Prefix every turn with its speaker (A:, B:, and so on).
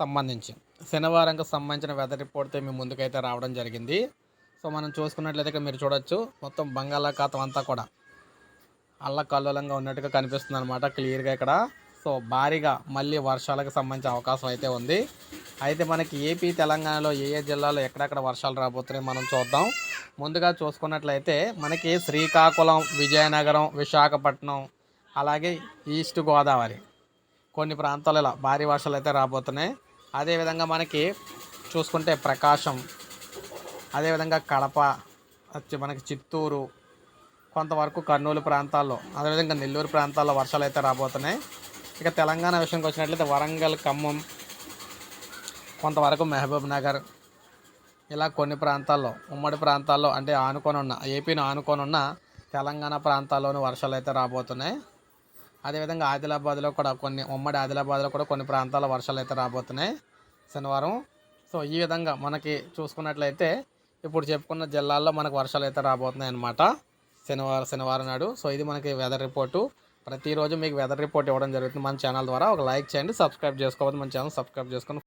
A: సంబంధించి శనివారంకి సంబంధించిన వెదర్ రిపోర్ట్తో మీ ముందుకైతే రావడం జరిగింది. సో మనం చూసుకున్నట్లయితే ఇక్కడ మీరు చూడొచ్చు, మొత్తం బంగాళాఖాతం అంతా కూడా అల్లకల్లోలంగా ఉన్నట్టుగా కనిపిస్తుంది అనమాట క్లియర్గా ఇక్కడ. సో భారీగా మళ్ళీ వర్షాలకు సంబంధించిన అవకాశం అయితే ఉంది. అయితే మనకి ఏపీ తెలంగాణలో ఏ ఏ జిల్లాలో ఎక్కడెక్కడ వర్షాలు రాబోతున్నాయి మనం చూద్దాం. ముందుగా చూసుకున్నట్లయితే మనకి శ్రీకాకుళం, విజయనగరం, విశాఖపట్నం, అలాగే ఈస్ట్ గోదావరి కొన్ని ప్రాంతాలు ఇలా భారీ వర్షాలు అయితే రాబోతున్నాయి. అదేవిధంగా మనకి చూసుకుంటే ప్రకాశం, అదేవిధంగా కడప, మనకి చిత్తూరు, కొంతవరకు కర్నూలు ప్రాంతాల్లో, అదేవిధంగా నెల్లూరు ప్రాంతాల్లో వర్షాలు అయితే రాబోతున్నాయి. ఇక తెలంగాణ విషయానికి వచ్చినట్లయితే వరంగల్, ఖమ్మం, కొంతవరకు మహబూబ్ నగర్, ఇలా కొన్ని ప్రాంతాల్లో, ఉమ్మడి ప్రాంతాల్లో అంటే ఏపీని ఆనుకొని ఉన్న తెలంగాణ ప్రాంతాల్లోనూ వర్షాలు అయితే రాబోతున్నాయి. అదేవిధంగా ఆదిలాబాద్లో కూడా ఉమ్మడి ఆదిలాబాద్లో కూడా కొన్ని ప్రాంతాల్లో వర్షాలు అయితే రాబోతున్నాయి శనివారం. సో ఈ విధంగా మనకి చూసుకున్నట్లయితే ఇప్పుడు చెప్పుకున్న జిల్లాల్లో మనకు వర్షాలు అయితే రాబోతున్నాయి అన్నమాట శనివారం నాడు. సో ఇది మనకి వెదర్ రిపోర్టు. ప్రతిరోజు మీకు వెదర్ రిపోర్ట్ ఇవ్వడం జరుగుతుంది మన ఛానల్ ద్వారా. ఒక లైక్ చేయండి, సబ్స్క్రైబ్ చేసుకోవద్దు, మన ఛానల్ సబ్స్క్రైబ్ చేసుకొని